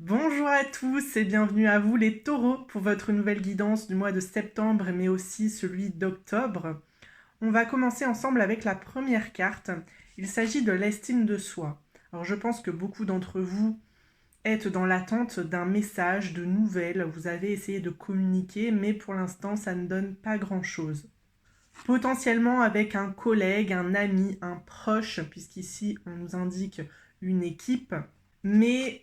Bonjour à tous et bienvenue à vous les taureaux pour votre nouvelle guidance du mois de septembre mais aussi celui d'octobre. On va commencer ensemble avec la première carte. Il s'agit de l'estime de soi. Alors je pense que beaucoup d'entre vous êtes dans l'attente d'un message, de nouvelles. Vous avez essayé de communiquer mais pour l'instant ça ne donne pas grand-chose. Potentiellement avec un collègue, un ami, un proche, puisqu'ici on nous indique une équipe. Mais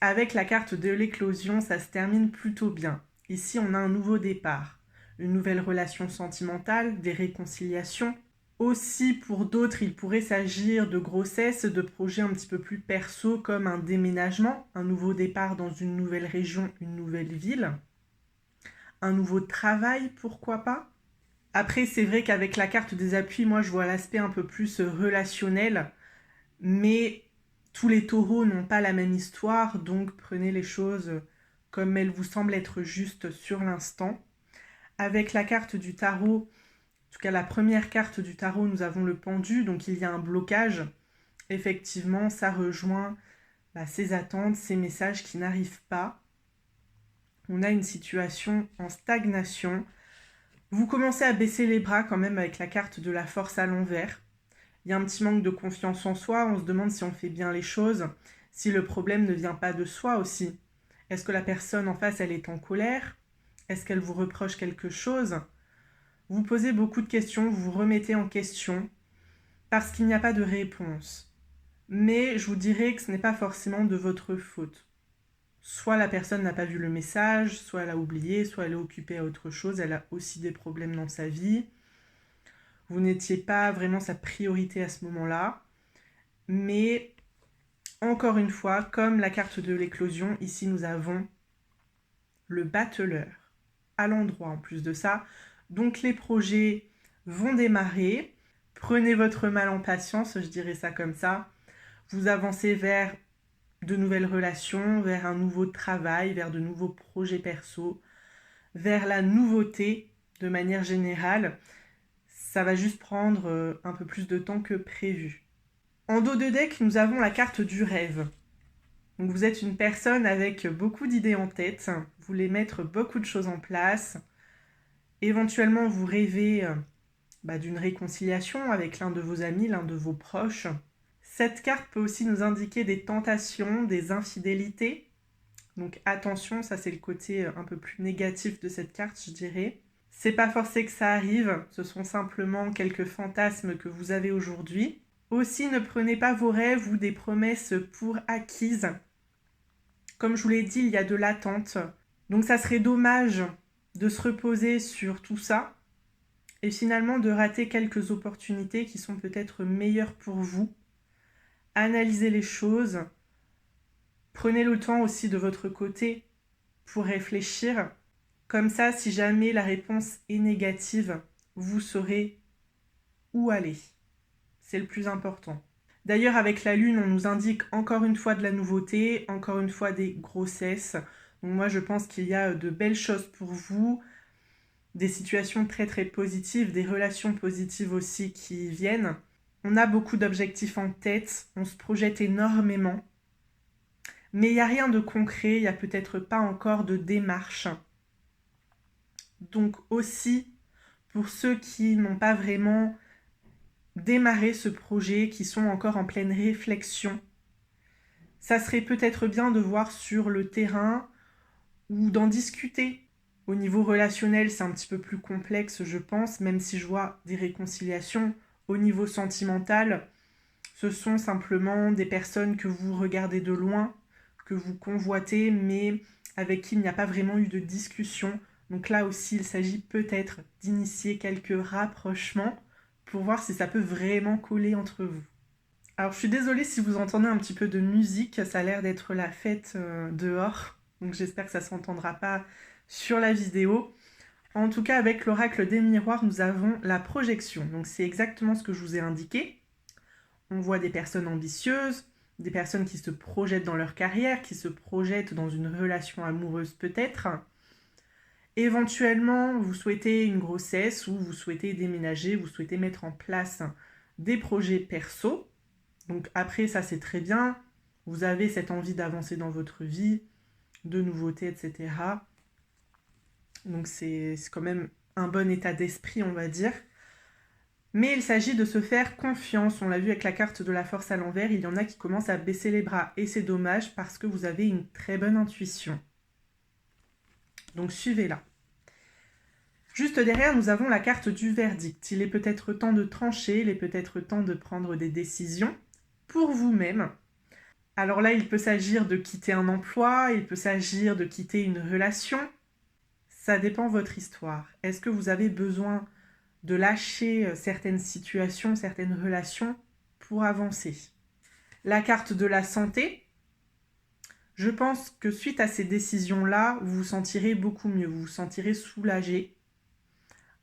avec la carte de l'éclosion, ça se termine plutôt bien. Ici, on a un nouveau départ, une nouvelle relation sentimentale, des réconciliations. Aussi, pour d'autres, il pourrait s'agir de grossesse, de projets un petit peu plus perso comme un déménagement, un nouveau départ dans une nouvelle région, une nouvelle ville. Un nouveau travail, pourquoi pas. Après, c'est vrai qu'avec la carte des appuis, moi, je vois l'aspect un peu plus relationnel, mais tous les taureaux n'ont pas la même histoire, donc prenez les choses comme elles vous semblent être justes sur l'instant. Avec la carte du tarot, en tout cas la première carte du tarot, nous avons le pendu, donc il y a un blocage. Effectivement, ça rejoint ces attentes, ces messages qui n'arrivent pas. On a une situation en stagnation. Vous commencez à baisser les bras quand même avec la carte de la force à l'envers. Il y a un petit manque de confiance en soi, on se demande si on fait bien les choses, si le problème ne vient pas de soi aussi. Est-ce que la personne en face, elle est en colère? Est-ce qu'elle vous reproche quelque chose? Vous posez beaucoup de questions, vous vous remettez en question, parce qu'il n'y a pas de réponse. Mais je vous dirais que ce n'est pas forcément de votre faute. Soit la personne n'a pas vu le message, soit elle a oublié, soit elle est occupée à autre chose, elle a aussi des problèmes dans sa vie. Vous n'étiez pas vraiment sa priorité à ce moment-là. Mais encore une fois, comme la carte de l'éclosion, ici nous avons le battleur à l'endroit en plus de ça. Donc les projets vont démarrer. Prenez votre mal en patience, je dirais ça comme ça. Vous avancez vers de nouvelles relations, vers un nouveau travail, vers de nouveaux projets perso, vers la nouveauté de manière générale. Ça va juste prendre un peu plus de temps que prévu. En dos de deck, nous avons la carte du rêve. Donc vous êtes une personne avec beaucoup d'idées en tête, vous voulez mettre beaucoup de choses en place. Éventuellement, vous rêvez d'une réconciliation avec l'un de vos amis, l'un de vos proches. Cette carte peut aussi nous indiquer des tentations, des infidélités. Donc attention, ça c'est le côté un peu plus négatif de cette carte, je dirais. C'est pas forcé que ça arrive, ce sont simplement quelques fantasmes que vous avez aujourd'hui. Aussi, ne prenez pas vos rêves ou des promesses pour acquises. Comme je vous l'ai dit, il y a de l'attente. Donc ça serait dommage de se reposer sur tout ça et finalement de rater quelques opportunités qui sont peut-être meilleures pour vous. Analysez les choses. Prenez le temps aussi de votre côté pour réfléchir. Comme ça, si jamais la réponse est négative, vous saurez où aller. C'est le plus important. D'ailleurs, avec la lune, on nous indique encore une fois de la nouveauté, encore une fois des grossesses. Donc moi, je pense qu'il y a de belles choses pour vous, des situations très très positives, des relations positives aussi qui viennent. On a beaucoup d'objectifs en tête, on se projette énormément. Mais il n'y a rien de concret, il n'y a peut-être pas encore de démarche. Donc aussi, pour ceux qui n'ont pas vraiment démarré ce projet, qui sont encore en pleine réflexion, ça serait peut-être bien de voir sur le terrain ou d'en discuter. Au niveau relationnel, c'est un petit peu plus complexe, je pense, même si je vois des réconciliations. Au niveau sentimental, ce sont simplement des personnes que vous regardez de loin, que vous convoitez, mais avec qui il n'y a pas vraiment eu de discussion. Donc là aussi, il s'agit peut-être d'initier quelques rapprochements pour voir si ça peut vraiment coller entre vous. Alors je suis désolée si vous entendez un petit peu de musique, ça a l'air d'être la fête dehors, donc j'espère que ça ne s'entendra pas sur la vidéo. En tout cas, avec l'oracle des miroirs, nous avons la projection. Donc c'est exactement ce que je vous ai indiqué. On voit des personnes ambitieuses, des personnes qui se projettent dans leur carrière, qui se projettent dans une relation amoureuse peut-être. Éventuellement, vous souhaitez une grossesse ou vous souhaitez déménager, vous souhaitez mettre en place des projets perso. Donc après, ça c'est très bien. Vous avez cette envie d'avancer dans votre vie, de nouveautés, etc. Donc c'est quand même un bon état d'esprit, on va dire. Mais il s'agit de se faire confiance. On l'a vu avec la carte de la force à l'envers, il y en a qui commencent à baisser les bras. Et c'est dommage parce que vous avez une très bonne intuition. Donc suivez-la. Juste derrière, nous avons la carte du verdict. Il est peut-être temps de trancher, il est peut-être temps de prendre des décisions pour vous-même. Alors là, il peut s'agir de quitter un emploi, il peut s'agir de quitter une relation. Ça dépend de votre histoire. Est-ce que vous avez besoin de lâcher certaines situations, certaines relations pour avancer? La carte de la santé, je pense que suite à ces décisions-là, vous vous sentirez beaucoup mieux, vous vous sentirez soulagé.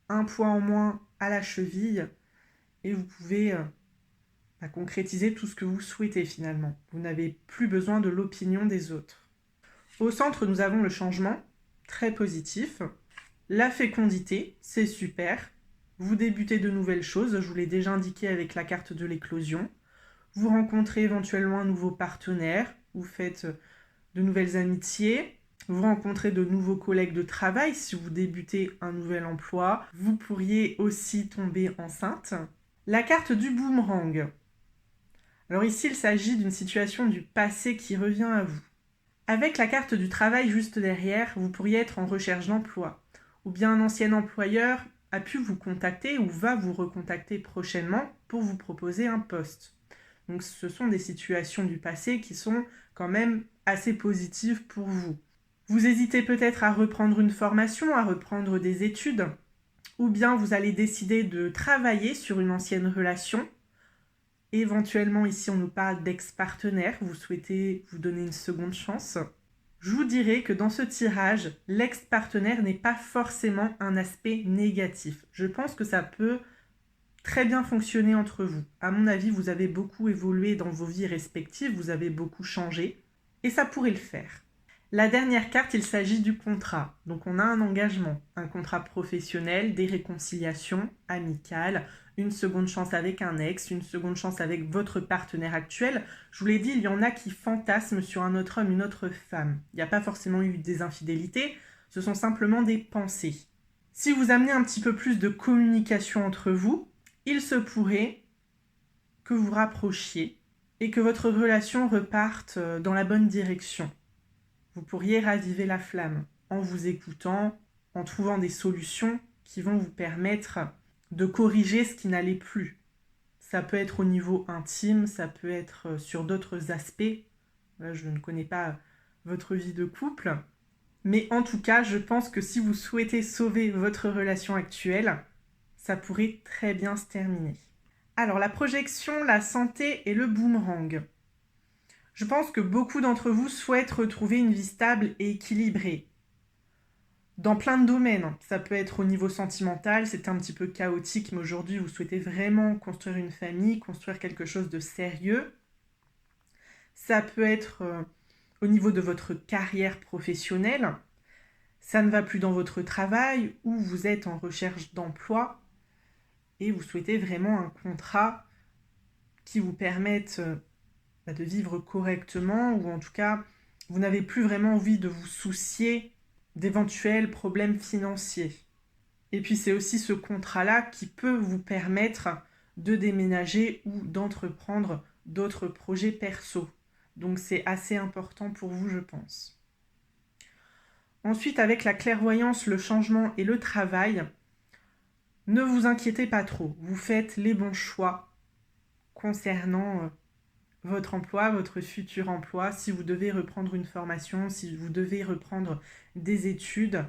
Un poids en moins à la cheville et vous pouvez concrétiser tout ce que vous souhaitez finalement. Vous n'avez plus besoin de l'opinion des autres. Au centre, nous avons le changement, très positif. La fécondité, c'est super. Vous débutez de nouvelles choses, je vous l'ai déjà indiqué avec la carte de l'éclosion. Vous rencontrez éventuellement un nouveau partenaire, vous faites de nouvelles amitiés, vous rencontrez de nouveaux collègues de travail si vous débutez un nouvel emploi. Vous pourriez aussi tomber enceinte. La carte du boomerang. Alors ici, il s'agit d'une situation du passé qui revient à vous. Avec la carte du travail juste derrière, vous pourriez être en recherche d'emploi. Ou bien un ancien employeur a pu vous contacter ou va vous recontacter prochainement pour vous proposer un poste. Donc ce sont des situations du passé qui sont quand même assez positives pour vous. Vous hésitez peut-être à reprendre une formation, à reprendre des études, ou bien vous allez décider de travailler sur une ancienne relation. Éventuellement, ici, on nous parle d'ex-partenaire, vous souhaitez vous donner une seconde chance. Je vous dirais que dans ce tirage, l'ex-partenaire n'est pas forcément un aspect négatif. Je pense que ça peut très bien fonctionner entre vous. À mon avis, vous avez beaucoup évolué dans vos vies respectives, vous avez beaucoup changé, et ça pourrait le faire. La dernière carte, il s'agit du contrat. Donc on a un engagement, un contrat professionnel, des réconciliations amicales, une seconde chance avec un ex, une seconde chance avec votre partenaire actuel. Je vous l'ai dit, il y en a qui fantasment sur un autre homme, une autre femme. Il n'y a pas forcément eu des infidélités, ce sont simplement des pensées. Si vous amenez un petit peu plus de communication entre vous, il se pourrait que vous rapprochiez et que votre relation reparte dans la bonne direction. Vous pourriez raviver la flamme en vous écoutant, en trouvant des solutions qui vont vous permettre de corriger ce qui n'allait plus. Ça peut être au niveau intime, ça peut être sur d'autres aspects. Là, je ne connais pas votre vie de couple. Mais en tout cas, je pense que si vous souhaitez sauver votre relation actuelle, ça pourrait très bien se terminer. Alors, la projection, la santé et le boomerang. Je pense que beaucoup d'entre vous souhaitent retrouver une vie stable et équilibrée. Dans plein de domaines, ça peut être au niveau sentimental, c'est un petit peu chaotique, mais aujourd'hui vous souhaitez vraiment construire une famille, construire quelque chose de sérieux. Ça peut être au niveau de votre carrière professionnelle, ça ne va plus dans votre travail ou vous êtes en recherche d'emploi et vous souhaitez vraiment un contrat qui vous permette de vivre correctement ou en tout cas vous n'avez plus vraiment envie de vous soucier d'éventuels problèmes financiers. Et puis c'est aussi ce contrat-là qui peut vous permettre de déménager ou d'entreprendre d'autres projets perso. Donc c'est assez important pour vous, je pense. Ensuite, avec la clairvoyance, le changement et le travail, ne vous inquiétez pas trop. Vous faites les bons choix concernant votre emploi, votre futur emploi. Si vous devez reprendre une formation, si vous devez reprendre des études,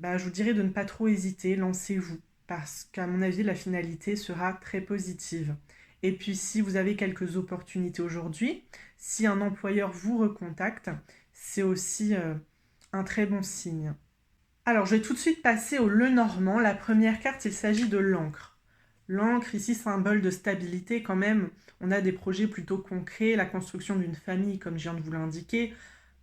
je vous dirais de ne pas trop hésiter, lancez-vous. Parce qu'à mon avis, la finalité sera très positive. Et puis, si vous avez quelques opportunités aujourd'hui, si un employeur vous recontacte, c'est aussi un très bon signe. Alors, je vais tout de suite passer au Lenormand. La première carte, il s'agit de l'encre. L'encre, ici, symbole de stabilité quand même. On a des projets plutôt concrets, la construction d'une famille, comme je viens de vous l'indiquer.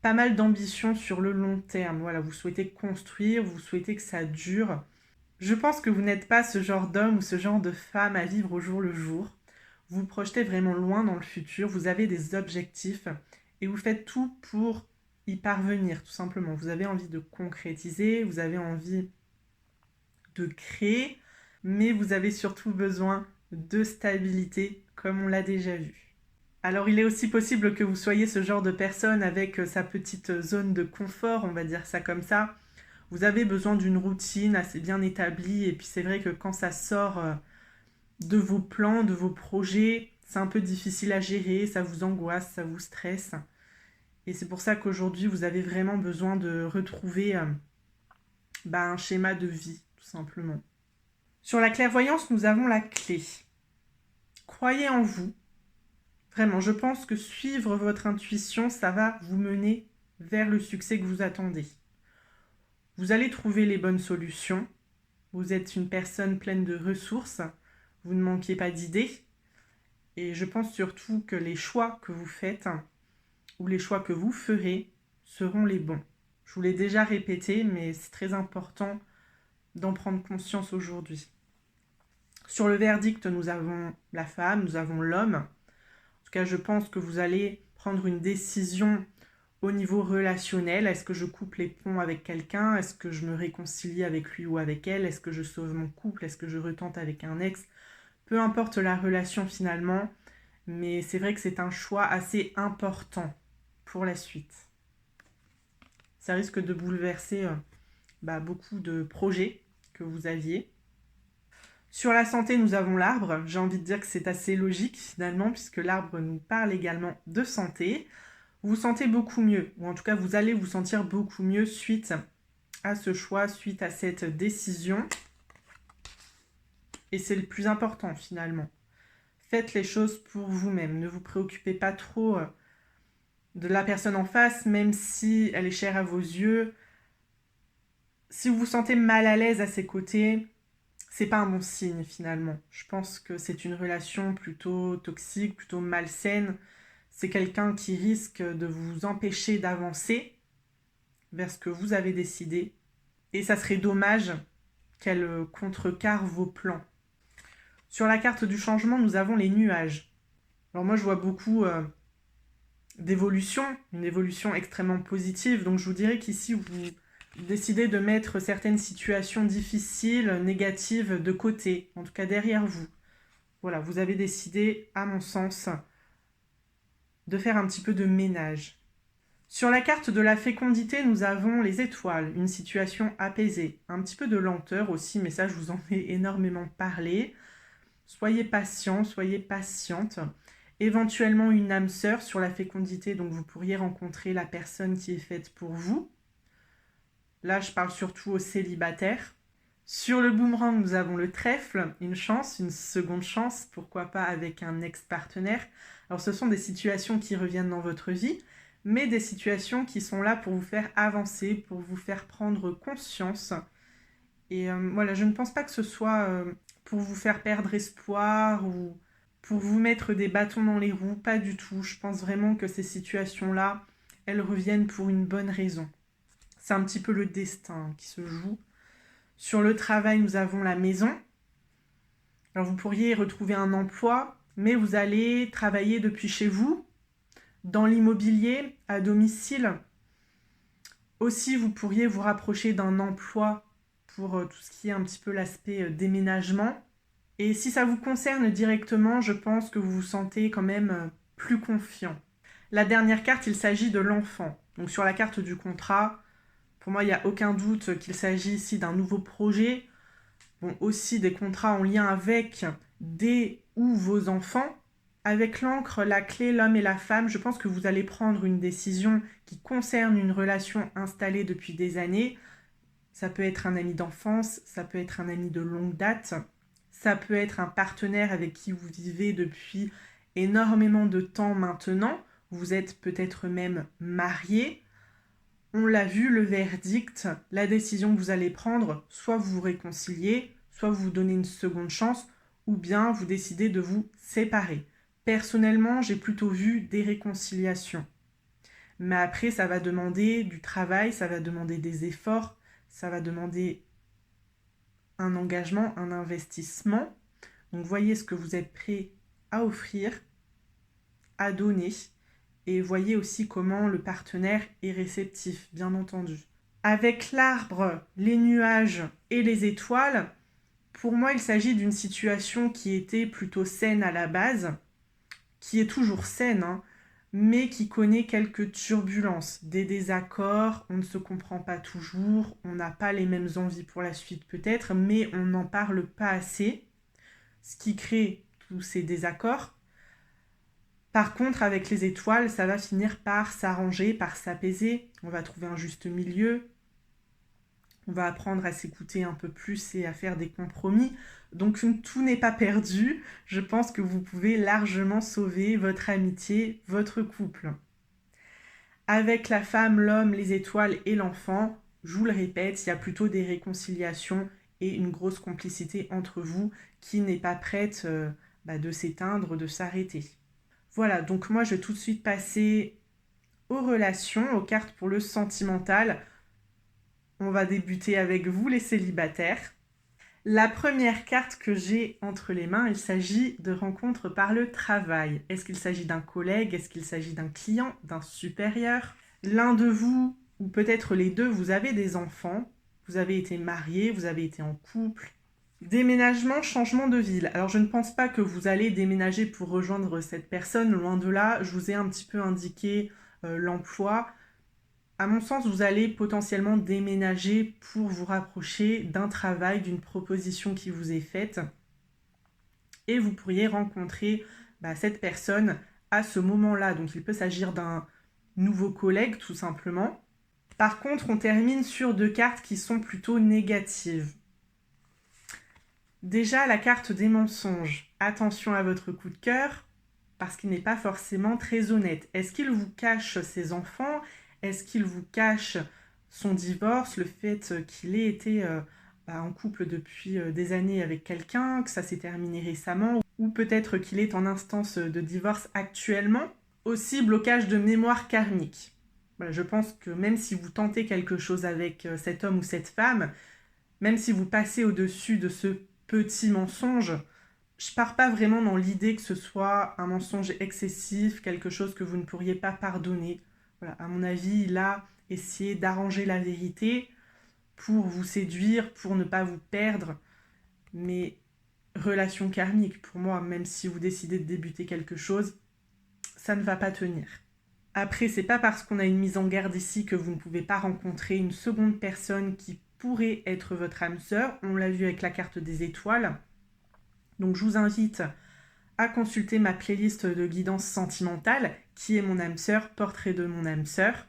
Pas mal d'ambition sur le long terme. Voilà, vous souhaitez construire, vous souhaitez que ça dure. Je pense que vous n'êtes pas ce genre d'homme ou ce genre de femme à vivre au jour le jour. Vous vous projetez vraiment loin dans le futur, vous avez des objectifs et vous faites tout pour y parvenir, tout simplement. Vous avez envie de concrétiser, vous avez envie de créer, mais vous avez surtout besoin de stabilité, comme on l'a déjà vu. Alors il est aussi possible que vous soyez ce genre de personne avec sa petite zone de confort, on va dire ça comme ça. Vous avez besoin d'une routine assez bien établie, et puis c'est vrai que quand ça sort de vos plans, de vos projets, c'est un peu difficile à gérer, ça vous angoisse, ça vous stresse. Et c'est pour ça qu'aujourd'hui, vous avez vraiment besoin de retrouver un schéma de vie, tout simplement. Sur la clairvoyance, nous avons la clé. Croyez en vous. Vraiment, je pense que suivre votre intuition, ça va vous mener vers le succès que vous attendez. Vous allez trouver les bonnes solutions. Vous êtes une personne pleine de ressources. Vous ne manquez pas d'idées. Et je pense surtout que les choix que vous faites ou les choix que vous ferez seront les bons. Je vous l'ai déjà répété, mais c'est très important d'en prendre conscience aujourd'hui. Sur le verdict, nous avons la femme, nous avons l'homme. En tout cas, je pense que vous allez prendre une décision au niveau relationnel. Est-ce que je coupe les ponts avec quelqu'un? Est-ce que je me réconcilie avec lui ou avec elle? Est-ce que je sauve mon couple? Est-ce que je retente avec un ex? Peu importe la relation finalement, mais c'est vrai que c'est un choix assez important pour la suite. Ça risque de bouleverser beaucoup de projets que vous aviez. Sur la santé, nous avons l'arbre. J'ai envie de dire que c'est assez logique finalement, puisque l'arbre nous parle également de santé. Vous vous sentez beaucoup mieux, ou en tout cas vous allez vous sentir beaucoup mieux suite à ce choix, suite à cette décision. Et c'est le plus important finalement. Faites les choses pour vous-même. Ne vous préoccupez pas trop de la personne en face, même si elle est chère à vos yeux. Si vous vous sentez mal à l'aise à ses côtés, c'est pas un bon signe finalement. Je pense que c'est une relation plutôt toxique, plutôt malsaine. C'est quelqu'un qui risque de vous empêcher d'avancer vers ce que vous avez décidé. Et ça serait dommage qu'elle contrecarre vos plans. Sur la carte du changement, nous avons les nuages. Alors moi, je vois beaucoup d'évolution, une évolution extrêmement positive. Donc je vous dirais qu'ici, vous décidez de mettre certaines situations difficiles, négatives de côté, en tout cas derrière vous. Voilà, vous avez décidé, à mon sens, de faire un petit peu de ménage. Sur la carte de la fécondité, nous avons les étoiles, une situation apaisée, un petit peu de lenteur aussi, mais ça je vous en ai énormément parlé. Soyez patient, soyez patiente. Éventuellement une âme sœur sur la fécondité, donc vous pourriez rencontrer la personne qui est faite pour vous. Là, je parle surtout aux célibataires. Sur le boomerang, nous avons le trèfle, une chance, une seconde chance, pourquoi pas avec un ex-partenaire. Alors ce sont des situations qui reviennent dans votre vie, mais des situations qui sont là pour vous faire avancer, pour vous faire prendre conscience. Et voilà, je ne pense pas que ce soit pour vous faire perdre espoir ou pour vous mettre des bâtons dans les roues, pas du tout. Je pense vraiment que ces situations-là, elles reviennent pour une bonne raison. C'est un petit peu le destin qui se joue. Sur le travail, nous avons la maison. Alors vous pourriez retrouver un emploi, mais vous allez travailler depuis chez vous, dans l'immobilier, à domicile. Aussi, vous pourriez vous rapprocher d'un emploi pour tout ce qui est un petit peu l'aspect déménagement. Et si ça vous concerne directement, je pense que vous vous sentez quand même plus confiant. La dernière carte, il s'agit de l'enfant. Donc sur la carte du contrat, pour moi, il n'y a aucun doute qu'il s'agit ici d'un nouveau projet. Bon, aussi des contrats en lien avec des ou vos enfants. Avec l'encre, la clé, l'homme et la femme, je pense que vous allez prendre une décision qui concerne une relation installée depuis des années. Ça peut être un ami d'enfance, ça peut être un ami de longue date, ça peut être un partenaire avec qui vous vivez depuis énormément de temps maintenant. Vous êtes peut-être même marié. On l'a vu, le verdict, la décision que vous allez prendre, soit vous vous réconciliez, soit vous vous donnez une seconde chance, ou bien vous décidez de vous séparer. Personnellement, j'ai plutôt vu des réconciliations. Mais après, ça va demander du travail, ça va demander des efforts, ça va demander un engagement, un investissement. Donc voyez ce que vous êtes prêt à offrir, à donner. Et voyez aussi comment le partenaire est réceptif, bien entendu. Avec l'arbre, les nuages et les étoiles, pour moi, il s'agit d'une situation qui était plutôt saine à la base, qui est toujours saine, hein, mais qui connaît quelques turbulences, des désaccords, on ne se comprend pas toujours, on n'a pas les mêmes envies pour la suite peut-être, mais on n'en parle pas assez, ce qui crée tous ces désaccords. Par contre, avec les étoiles, ça va finir par s'arranger, par s'apaiser, on va trouver un juste milieu, on va apprendre à s'écouter un peu plus et à faire des compromis. Donc tout n'est pas perdu. Je pense que vous pouvez largement sauver votre amitié, votre couple. Avec la femme, l'homme, les étoiles et l'enfant, je vous le répète, il y a plutôt des réconciliations et une grosse complicité entre vous qui n'est pas prête de s'éteindre, de s'arrêter. Voilà, donc moi je vais tout de suite passer aux relations, aux cartes pour le sentimental. On va débuter avec vous les célibataires. La première carte que j'ai entre les mains, il s'agit de rencontres par le travail. Est-ce qu'il s'agit d'un collègue? Est-ce qu'il s'agit d'un client? D'un supérieur? L'un de vous, ou peut-être les deux, vous avez des enfants, vous avez été mariés, vous avez été en couple. Déménagement, changement de ville. Alors je ne pense pas que vous allez déménager pour rejoindre cette personne, loin de là. Je vous ai un petit peu indiqué l'emploi. À mon sens, vous allez potentiellement déménager pour vous rapprocher d'un travail, d'une proposition qui vous est faite. Et vous pourriez rencontrer cette personne à ce moment-là. Donc il peut s'agir d'un nouveau collègue tout simplement. Par contre, on termine sur deux cartes qui sont plutôt négatives. Déjà, la carte des mensonges. Attention à votre coup de cœur, parce qu'il n'est pas forcément très honnête. Est-ce qu'il vous cache ses enfants ? Est-ce qu'il vous cache son divorce, le fait qu'il ait été en couple depuis des années avec quelqu'un, que ça s'est terminé récemment, ou peut-être qu'il est en instance de divorce actuellement? Aussi, blocage de mémoire karmique. Voilà, je pense que même si vous tentez quelque chose avec cet homme ou cette femme, même si vous passez au-dessus de ce petit mensonge, je pars pas vraiment dans l'idée que ce soit un mensonge excessif, quelque chose que vous ne pourriez pas pardonner. Voilà, à mon avis, il a essayé d'arranger la vérité pour vous séduire, pour ne pas vous perdre. Mais relation karmique, pour moi, même si vous décidez de débuter quelque chose, ça ne va pas tenir. Après, c'est pas parce qu'on a une mise en garde ici que vous ne pouvez pas rencontrer une seconde personne qui pourrait être votre âme sœur. On l'a vu avec la carte des étoiles. Donc je vous invite à consulter ma playlist de guidance sentimentale, qui est mon âme sœur, portrait de mon âme sœur.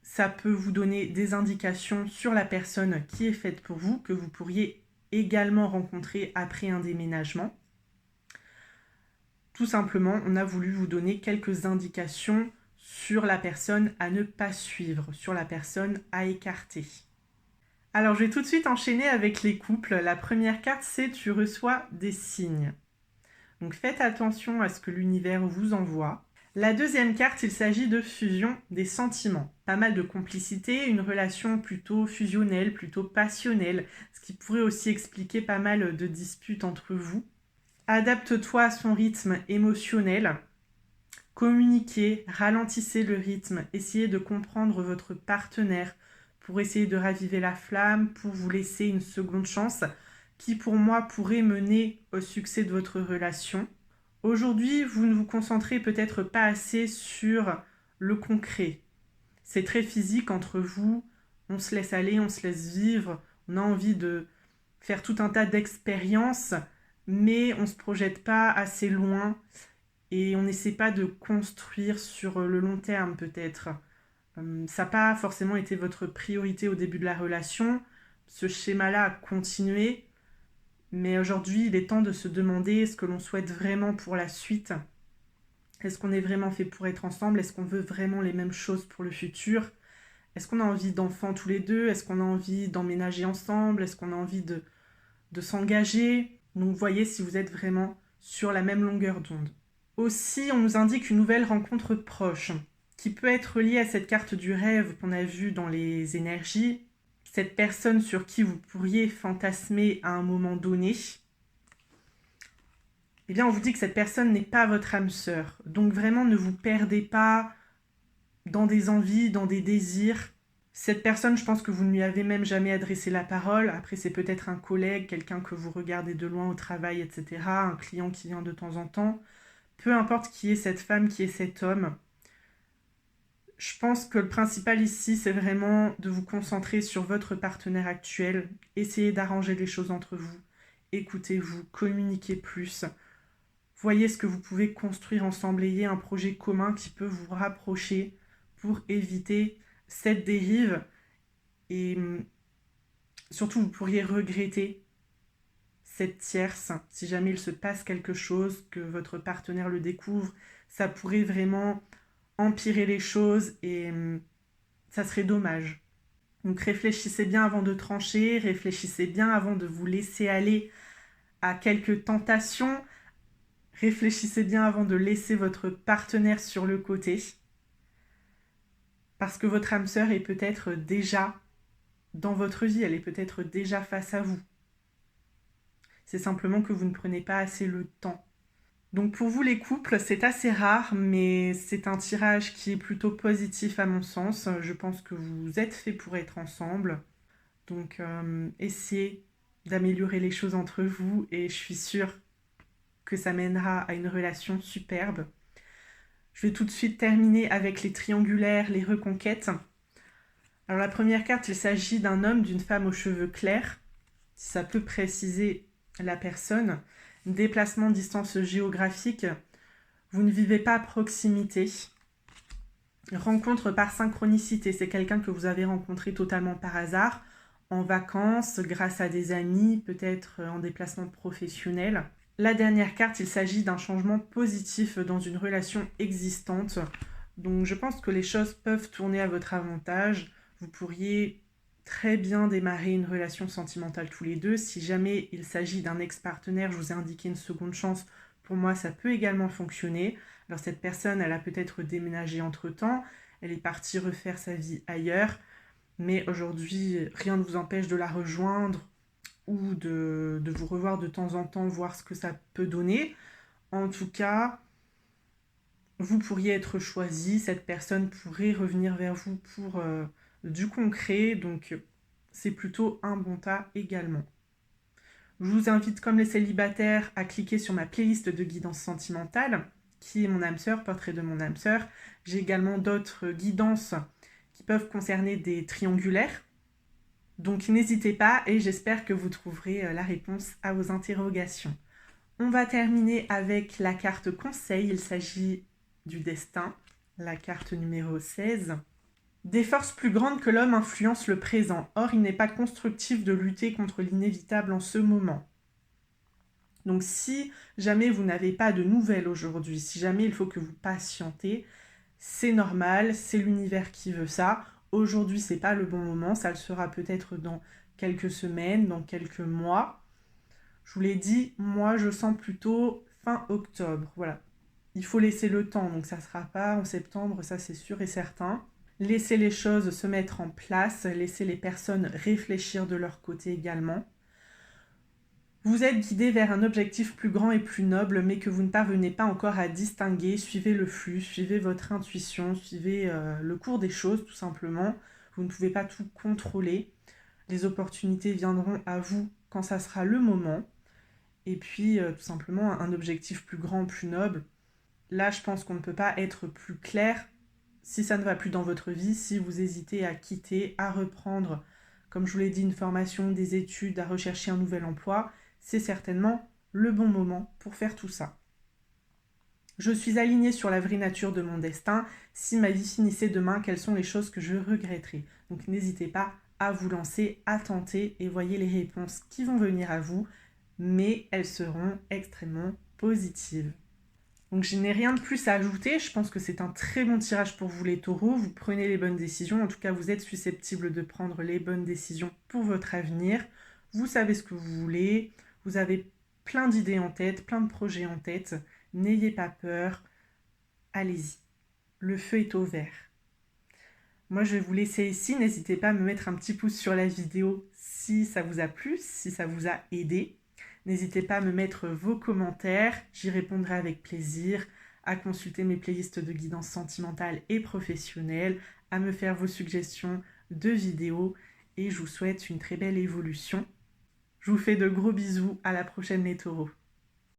Ça peut vous donner des indications sur la personne qui est faite pour vous, que vous pourriez également rencontrer après un déménagement. Tout simplement, on a voulu vous donner quelques indications sur la personne à ne pas suivre, sur la personne à écarter. Alors, je vais tout de suite enchaîner avec les couples. La première carte, c'est « Tu reçois des signes ». Donc, faites attention à ce que l'univers vous envoie. La deuxième carte, il s'agit de fusion des sentiments. Pas mal de complicité, une relation plutôt fusionnelle, plutôt passionnelle, ce qui pourrait aussi expliquer pas mal de disputes entre vous. Adapte-toi à son rythme émotionnel. Communiquez, ralentissez le rythme, essayez de comprendre votre partenaire pour essayer de raviver la flamme, pour vous laisser une seconde chance qui pour moi pourrait mener au succès de votre relation. Aujourd'hui, vous ne vous concentrez peut-être pas assez sur le concret. C'est très physique entre vous, on se laisse aller, on se laisse vivre, on a envie de faire tout un tas d'expériences, mais on ne se projette pas assez loin et on n'essaie pas de construire sur le long terme peut-être. Ça n'a pas forcément été votre priorité au début de la relation. Ce schéma-là a continué. Mais aujourd'hui, il est temps de se demander ce que l'on souhaite vraiment pour la suite. Est-ce qu'on est vraiment fait pour être ensemble? Est-ce qu'on veut vraiment les mêmes choses pour le futur? Est-ce qu'on a envie d'enfants tous les deux? Est-ce qu'on a envie d'emménager ensemble? Est-ce qu'on a envie de s'engager? Donc voyez si vous êtes vraiment sur la même longueur d'onde. Aussi, on nous indique une nouvelle rencontre proche, qui peut être liée à cette carte du rêve qu'on a vue dans les énergies, cette personne sur qui vous pourriez fantasmer à un moment donné. eh bien on vous dit que cette personne n'est pas votre âme sœur. Donc vraiment ne vous perdez pas dans des envies, dans des désirs. Cette personne, je pense que vous ne lui avez même jamais adressé la parole. Après, c'est peut-être un collègue, quelqu'un que vous regardez de loin au travail, etc. Un client qui vient de temps en temps. Peu importe qui est cette femme, qui est cet homme. Je pense que le principal ici, c'est vraiment de vous concentrer sur votre partenaire actuel. Essayez d'arranger les choses entre vous. Écoutez-vous, communiquez plus. Voyez ce que vous pouvez construire ensemble. Ayez un projet commun qui peut vous rapprocher pour éviter cette dérive. Et surtout, vous pourriez regretter cette tierce. Si jamais il se passe quelque chose, que votre partenaire le découvre, ça pourrait vraiment empirer les choses et ça serait dommage. Donc réfléchissez bien avant de trancher, réfléchissez bien avant de vous laisser aller à quelques tentations, réfléchissez bien avant de laisser votre partenaire sur le côté, parce que votre âme sœur est peut-être déjà dans votre vie, elle est peut-être déjà face à vous. C'est simplement que vous ne prenez pas assez le temps. Donc pour vous les couples, c'est assez rare, mais c'est un tirage qui est plutôt positif à mon sens. Je pense que vous êtes faits pour être ensemble. Donc essayez d'améliorer les choses entre vous et je suis sûre que ça mènera à une relation superbe. Je vais tout de suite terminer avec les triangulaires, les reconquêtes. Alors la première carte, il s'agit d'un homme, d'une femme aux cheveux clairs. Si ça peut préciser la personne. Déplacement, distance géographique. Vous ne vivez pas à proximité. Rencontre par synchronicité. C'est quelqu'un que vous avez rencontré totalement par hasard, en vacances, grâce à des amis, peut-être en déplacement professionnel. La dernière carte, il s'agit d'un changement positif dans une relation existante. Donc je pense que les choses peuvent tourner à votre avantage. Vous pourriez très bien démarrer une relation sentimentale tous les deux. Si jamais il s'agit d'un ex-partenaire, je vous ai indiqué une seconde chance. Pour moi, ça peut également fonctionner. Alors cette personne, elle a peut-être déménagé entre-temps. Elle est partie refaire sa vie ailleurs. Mais aujourd'hui, rien ne vous empêche de la rejoindre ou de vous revoir de temps en temps, voir ce que ça peut donner. En tout cas, vous pourriez être choisi. Cette personne pourrait revenir vers vous pour du concret. Donc, c'est plutôt un bon tas également. Je vous invite, comme les célibataires, à cliquer sur ma playlist de guidance sentimentale, qui est mon âme sœur, portrait de mon âme sœur. J'ai également d'autres guidances qui peuvent concerner des triangulaires. Donc n'hésitez pas et j'espère que vous trouverez la réponse à vos interrogations. On va terminer avec la carte conseil. Il s'agit du destin, la carte numéro 16. Des forces plus grandes que l'homme influencent le présent. Or, il n'est pas constructif de lutter contre l'inévitable en ce moment. Donc si jamais vous n'avez pas de nouvelles aujourd'hui, si jamais il faut que vous patientez, c'est normal, c'est l'univers qui veut ça. Aujourd'hui, c'est pas le bon moment, ça le sera peut-être dans quelques semaines, dans quelques mois. Je vous l'ai dit, moi je sens plutôt fin octobre, voilà. Il faut laisser le temps, donc ça sera pas en septembre, ça c'est sûr et certain. Laissez les choses se mettre en place, laissez les personnes réfléchir de leur côté également. Vous êtes guidé vers un objectif plus grand et plus noble, mais que vous ne parvenez pas encore à distinguer. Suivez le flux, suivez votre intuition, suivez le cours des choses tout simplement. Vous ne pouvez pas tout contrôler. Les opportunités viendront à vous quand ça sera le moment. Et puis tout simplement un objectif plus grand, plus noble. Là, je pense qu'on ne peut pas être plus clair. Si ça ne va plus dans votre vie, si vous hésitez à quitter, à reprendre, comme je vous l'ai dit, une formation, des études, à rechercher un nouvel emploi, c'est certainement le bon moment pour faire tout ça. Je suis alignée sur la vraie nature de mon destin. Si ma vie finissait demain, quelles sont les choses que je regretterais? Donc n'hésitez pas à vous lancer, à tenter et voyez les réponses qui vont venir à vous, mais elles seront extrêmement positives. Donc je n'ai rien de plus à ajouter, je pense que c'est un très bon tirage pour vous les taureaux, vous prenez les bonnes décisions, en tout cas vous êtes susceptible de prendre les bonnes décisions pour votre avenir, vous savez ce que vous voulez, vous avez plein d'idées en tête, plein de projets en tête, n'ayez pas peur, allez-y, le feu est au vert. Moi je vais vous laisser ici, n'hésitez pas à me mettre un petit pouce sur la vidéo si ça vous a plu, si ça vous a aidé. N'hésitez pas à me mettre vos commentaires, j'y répondrai avec plaisir, à consulter mes playlists de guidance sentimentale et professionnelle, à me faire vos suggestions de vidéos et je vous souhaite une très belle évolution. Je vous fais de gros bisous, à la prochaine les taureaux.